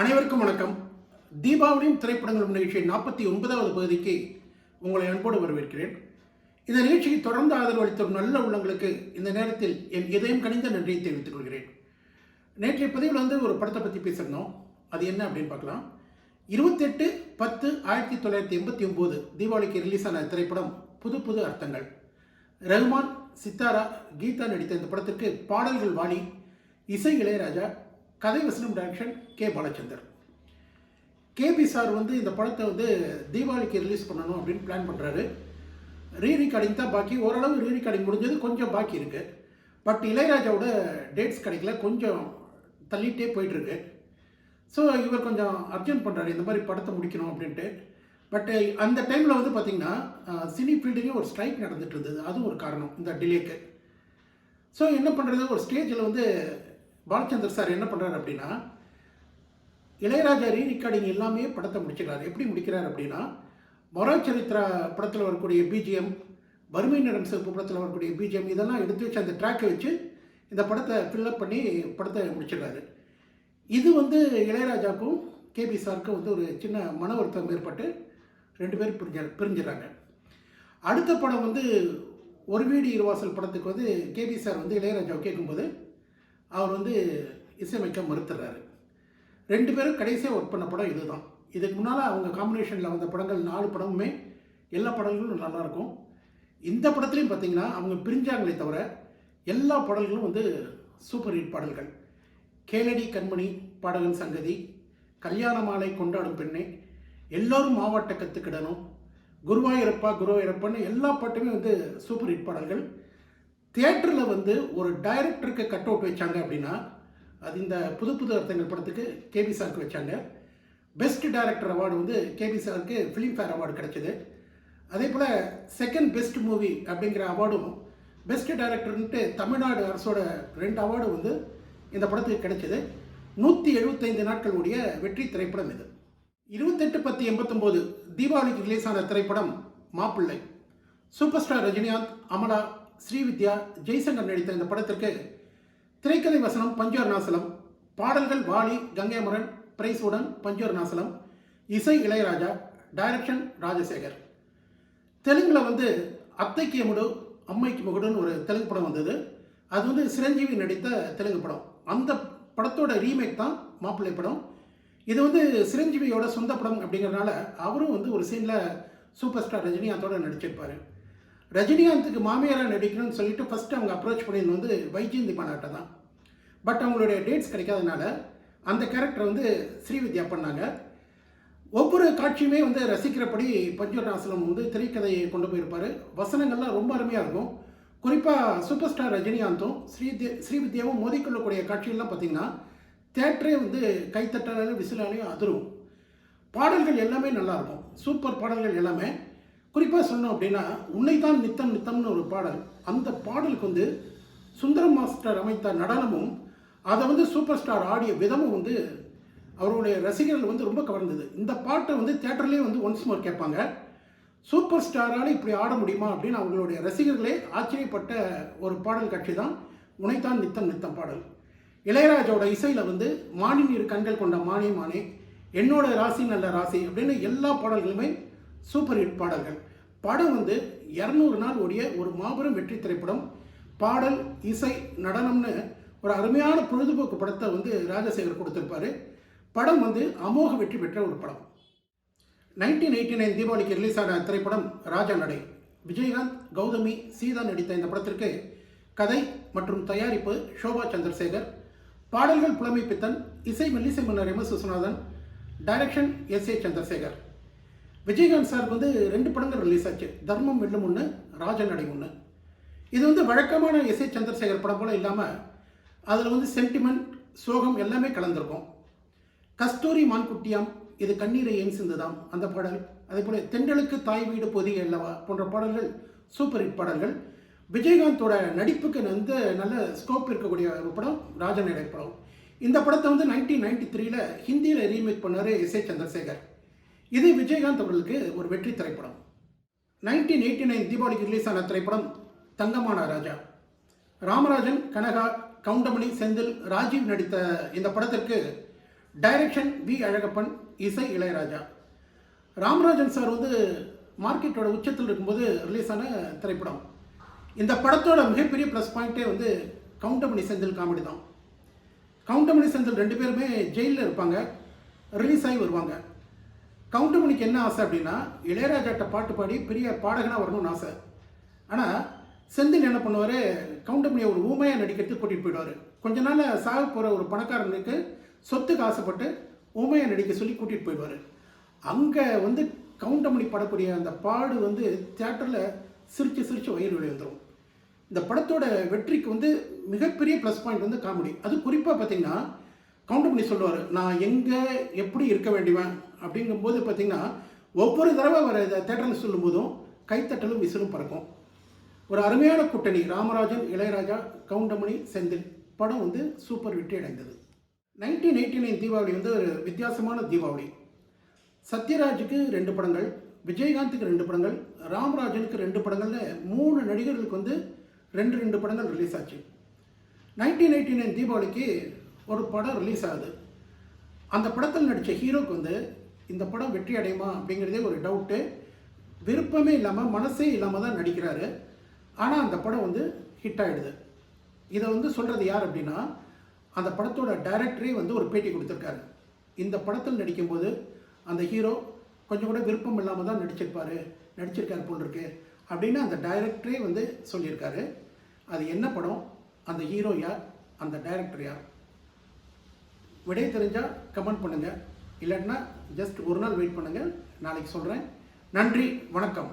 அனைவருக்கும் வணக்கம். தீபாவளியும் திரைப்படங்களும் நிகழ்ச்சி 49வது பகுதிக்கு உங்களை அன்போடு வரவேற்கிறேன். இந்த நிகழ்ச்சிக்கு தொடர்ந்து ஆதரவு அளித்த நல்ல உள்ளங்களுக்கு இந்த நேரத்தில் என் இதயம் கனிந்த நன்றியை தெரிவித்துக் கொள்கிறேன். நேற்றைய பதிவில் ஒரு படத்தை பற்றி பேசியிருந்தோம். அது என்ன அப்படின்னு பார்க்கலாம். 28/10/1989 தீபாவளிக்கு ரிலீஸ் ஆன திரைப்படம் புது புது அர்த்தங்கள். ரஹ்மான், சித்தாரா, கீதா நடித்த இந்த படத்திற்கு பாடல்கள் வாலி, இசை இளையராஜா, கதை வசனம் direction K Balachander. KB sir இந்த படத்தை தீபாவளிக்கு ரிலீஸ் பண்ணணும் அப்படின்னு பிளான் பண்ணுறாரு. ரீரிகார்டிங் தான் பாக்கி, ஓரளவு ரீரிகார்டிங் முடிஞ்சது, கொஞ்சம் பாக்கி இருக்குது. பட் இளையராஜாவோட டேட்ஸ் கிடைக்கல, கொஞ்சம் தள்ளிகிட்டே போயிட்டுருக்கு. ஸோ இவர் கொஞ்சம் அர்ஜென்ட் பண்ணுறாரு, இந்த மாதிரி படத்தை முடிக்கணும் அப்படின்ட்டு. பட் அந்த டைமில் பார்த்திங்கன்னா சினி ஃபீல்டுலேயும் ஒரு ஸ்ட்ரைக் நடந்துகிட்டு இருந்தது. அதுவும் ஒரு காரணம் இந்த டிலேக்கு. ஸோ என்ன பண்ணுறது, ஒரு ஸ்டேஜில் பாலச்சந்தர் சார் என்ன பண்ணுறாரு அப்படின்னா, இளையராஜா ரீரிகார்டிங் எல்லாமே படத்தை முடிச்சுக்கிறார். எப்படி முடிக்கிறார் அப்படின்னா, மொராச்சரித்ரா படத்தில் வரக்கூடிய பிஜிஎம், வறுமை நிறம் சிறப்பு படத்தில் வரக்கூடிய பிஜிஎம், இதெல்லாம் எடுத்து வச்சு அந்த ட்ராக்கை வச்சு இந்த படத்தை ஃபில்லப் பண்ணி படத்தை முடிச்சிடுறாரு. இது இளையராஜாவுக்கும் கேபி சாருக்கும் ஒரு சின்ன மன வருத்தம் ஏற்பட்டு 2 பேர் பிரிஞ்சிடறாங்க. அடுத்த படம் ஒரு வீடு இருவாசல் படத்துக்கு கேபி சார் இளையராஜாவை கேட்கும்போது அவர் இசையமைக்க மறுத்துறாரு. 2 பேரும் கடைசியாக ஒர்க் பண்ண படம் இதுதான். இதுக்கு முன்னால் அவங்க காம்பினேஷனில் வந்த படங்கள் 4 படமுமே எல்லா படங்களும் நல்லாயிருக்கும். இந்த படத்துலையும் பார்த்திங்கன்னா அவங்க பிரிஞ்சாங்களே தவிர எல்லா பாடல்களும் சூப்பர் ஹிட் பாடல்கள். கேளடி கண்மணி, பாடகன் சங்கதி, கல்யாண மாலை, கொண்டாடும் பெண்ணே, எல்லோரும் மாவட்ட கற்றுக்கிடணும், குருவாயூரப்பா குருவாயூரப்பான்னு எல்லா பாட்டுமே சூப்பர் ஹிட் பாடல்கள். தியேட்டரில் ஒரு டைரக்டருக்கு கட் அவுட் வச்சாங்க அப்படின்னா அது இந்த புது புது அர்த்தங்கள் படத்துக்கு கேபி சாருக்கு வச்சாங்க. பெஸ்ட் டைரக்டர் அவார்டு கேபி சாருக்கு ஃபிலிம்ஃபேர் அவார்டு கிடைச்சிது. அதே போல் செகண்ட் பெஸ்ட் மூவி அப்படிங்கிற அவார்டும் பெஸ்ட் டைரக்டர்ன்ட்டு தமிழ்நாடு அரசோட 2 அவார்டு இந்த படத்துக்கு கிடைச்சிது. 175 நாட்கள் ஓடிய வெற்றி திரைப்படம் இது. 28/10/89 தீபாவளிக்கு ரிலீஸ் ஆன திரைப்படம் மாப்பிள்ளை. சூப்பர் ஸ்டார் ரஜினிகாந்த், அமலா, ஸ்ரீவித்யா, ஜெய்சங்கர் நடித்த இந்த படத்திற்கு திரைக்கதை வசனம் பஞ்சு அருணாசலம், பாடல்கள் வாலி, கங்கை அமரன், பிரைஸுடன் பஞ்சு அருணாசலம், இசை இளையராஜா, டைரக்ஷன் ராஜசேகர். தெலுங்கில் அத்தைக்கு எமுடு அம்மைக்கு முகுடுன்னு ஒரு தெலுங்கு படம் வந்தது. அது சிரஞ்சீவி நடித்த தெலுங்கு படம். அந்த படத்தோட ரீமேக் தான் மாப்பிள்ளை படம். இது சிரஞ்சீவியோட சொந்த படம் அப்படிங்கிறனால அவரும் ஒரு சீனில் சூப்பர் ஸ்டார் ரஜினிகாந்தோட நடிச்சிருப்பார். ரஜினிகாந்துக்கு மாமியாராக நடிக்கணும்னு சொல்லிட்டு ஃபஸ்ட்டு அவங்க அப்ரோச் பண்ணியிருந்தது வைஜெயந்தி மாநாட்டை தான். பட் அவங்களுடைய டேட்ஸ் கிடைக்காதனால அந்த கேரக்டரை ஸ்ரீவித்யா பண்ணாங்க. ஒவ்வொரு காட்சியுமே ரசிக்கிறபடி பஞ்சவர்ணாசலம் திரைக்கதையை கொண்டு போயிருப்பார். வசனங்கள்லாம் ரொம்ப அருமையாக இருக்கும். குறிப்பாக சூப்பர் ஸ்டார் ரஜினிகாந்தும் ஸ்ரீவித்யாவும் மோதிக்கொள்ளக்கூடிய காட்சிகள்லாம் பார்த்திங்கன்னா தேட்டரே கைத்தட்டாலும் விசிலாலையும் அதிரும். பாடல்கள் எல்லாமே நல்லாயிருக்கும், சூப்பர் பாடல்கள் எல்லாமே. குறிப்பாக சொல்லணும் அப்படின்னா, உன்னைத்தான் நித்தம் நித்தம்னு ஒரு பாடல். அந்த பாடலுக்கு சுந்தரம் மாஸ்டர் அமைத்த நடனமும் அதை சூப்பர் ஸ்டார் ஆடிய விதமும் அவருடைய ரசிகர்கள் ரொம்ப கவர்ந்தது. இந்த பாட்டை தேட்டர்லேயே ஒன்ஸ் மோர் கேட்பாங்க. சூப்பர் ஸ்டாரால் இப்படி ஆட முடியுமா அப்படின்னு அவங்களுடைய ரசிகர்களே ஆச்சரியப்பட்ட ஒரு பாடல் காட்சி தான் உன்னைத்தான் நித்தம் நித்தம் பாடல். இளையராஜாவோட இசையில் மானி நீர் கண்கள் கொண்ட மானே மானே, என்னோட ராசி நல்ல ராசி அப்படின்னு எல்லா பாடல்களுமே சூப்பர் ஹிட் பாடல்கள். படம் 200 நாள் ஓடிய ஒரு மாபெரும் வெற்றி திரைப்படம். பாடல், இசை, நடனம்னு ஒரு அருமையான பொழுதுபோக்கு படத்தை ராஜசேகர் கொடுத்திருப்பாரு. படம் அமோக வெற்றி பெற்ற ஒரு படம். 1989 தீபாவளிக்கு ரிலீஸ் ஆன திரைப்படம் ராஜா நடை. விஜயகாந்த், கௌதமி, சீதா நடித்த இந்த படத்திற்கு கதை மற்றும் தயாரிப்பு ஷோபா சந்திரசேகர், பாடல்கள் புலமை பித்தன், இசை மெல்லிசை மன்னர் M S. Viswanathan, direction S A. Chandrasekhar. Vijayakanth சாருக்கு 2 படங்கள் ரிலீஸ் ஆச்சு. தர்மம் வெல்லும் ஒன்று, ராஜநடை ஒன்று. இது வழக்கமான எஸ்.ஏ. சந்திரசேகர் படம் போல் இல்லாமல் அதில் சென்டிமெண்ட், சோகம் எல்லாமே கலந்துருக்கும். கஸ்தூரி மான்குட்டியாம், இது கண்ணீரை ஏன் சிந்துதாம் அந்த பாடல், அதே போல் தென்றலுக்கு தாய் வீடு பொதிகை அல்லவா போன்ற பாடல்கள் சூப்பர் ஹிட் பாடல்கள். விஜயகாந்தோட நடிப்புக்கு நல்ல ஸ்கோப் இருக்கக்கூடிய ஒரு படம் ராஜநடை படம். இந்த படத்தை 1993 ஹிந்தியில் ரீமேக் பண்ணார் எஸ்.ஏ. சந்திரசேகர். இது விஜயகாந்த் அவர்களுக்கு ஒரு வெற்றி திரைப்படம். 1989 தீபாவளிக்கு ரிலீஸ் ஆன திரைப்படம் தங்கமான ராஜா. ராமராஜன், கனகா, கவுண்டமணி, செந்தில், ராஜீவ் நடித்த இந்த படத்திற்கு டைரக்ஷன் வி அழகப்பன், இசை இளையராஜா. ராமராஜன் சார் வந்து மார்க்கெட்டோட உச்சத்தில் இருக்கும்போது ரிலீஸ் ஆன திரைப்படம். இந்த படத்தோட மிகப்பெரிய ப்ளஸ் பாயிண்ட்டே வந்து கவுண்டமணி செந்தில் காமெடி தான். கவுண்டமணி செந்தில் 2 பேருமே ஜெயிலில் இருப்பாங்க, ரிலீஸ் ஆகி வருவாங்க. கவுண்டமணிக்கு என்ன ஆசை அப்படின்னா, இளையராஜாட்ட பாட்டு பாடி பெரிய பாடகனாக வரணும்னு ஆசை. ஆனால் செந்தில் என்ன பண்ணுவார், கவுண்டமணியை ஒரு ஊமையாக நடிக்கிறதுக்கு கூட்டிகிட்டு போயிடுவார். கொஞ்ச நாள் சாக போகிற ஒரு பணக்காரனுக்கு சொத்துக்கு ஆசைப்பட்டு ஊமையாக நடிக்க சொல்லி கூட்டிகிட்டு போயிடுவார். அங்கே வந்து கவுண்டமணி படக்கூடிய அந்த பாடு வந்து தியேட்டரில் சிரித்து வயிறு வெளியே வந்துடும். இந்த படத்தோட வெற்றிக்கு வந்து மிகப்பெரிய ப்ளஸ் பாயிண்ட் வந்து காமெடி. அது குறிப்பாக பார்த்திங்கன்னா, கவுண்டமணி சொல்லுவார், நான் எங்கே எப்படி இருக்க வேண்டியவன் அப்படிங்கும்போது பார்த்திங்கன்னா, ஒவ்வொரு தடவை வர தேட்டரில் சொல்லும்போதும் கைத்தட்டலும் விசிலும் பறக்கும். ஒரு அருமையான கூட்டணி, ராமராஜன், இளையராஜா, கவுண்டமணி, செந்தில். படம் வந்து சூப்பர் வெற்றி அடைந்தது. 1989 தீபாவளி வந்து ஒரு வித்தியாசமான தீபாவளி. சத்யராஜுக்கு 2 படங்கள், விஜயகாந்துக்கு 2 படங்கள், ராமராஜனுக்கு 2 படங்கள்னு 3 நடிகர்களுக்கு வந்து 2 படங்கள் ரிலீஸ் ஆச்சு. 1989 தீபாவளிக்கு ஒரு படம் ரிலீஸ் ஆகுது. அந்த படத்தில் நடித்த ஹீரோக்கு வந்து இந்த படம் வெற்றி அடையுமா அப்படிங்கிறதே ஒரு டவுட்டு. விருப்பமே இல்லாமல், மனசே இல்லாமல் தான் நடிக்கிறாரு. ஆனால் அந்த படம் வந்து ஹிட் ஆகிடுது. இதை வந்து சொல்கிறது யார் அப்படின்னா, அந்த படத்தோட டைரக்டரே வந்து ஒரு பேட்டி கொடுத்துருக்காரு. இந்த படத்தில் நடிக்கும்போது அந்த ஹீரோ கொஞ்சம் கூட விருப்பம் இல்லாமல் தான் நடிச்சிருக்காரு போல் இருக்கு அப்படின்னு அந்த டைரக்டரே வந்து சொல்லியிருக்காரு. அது என்ன படம், அந்த ஹீரோ யார், அந்த டைரக்டர் யார்? விடை தெரிஞ்சால் கமெண்ட் பண்ணுங்கள், இல்லைன்னா ஜஸ்ட் ஒரு நாள் வெயிட் பண்ணுங்கள், நாளைக்கு சொல்கிறேன். நன்றி, வணக்கம்.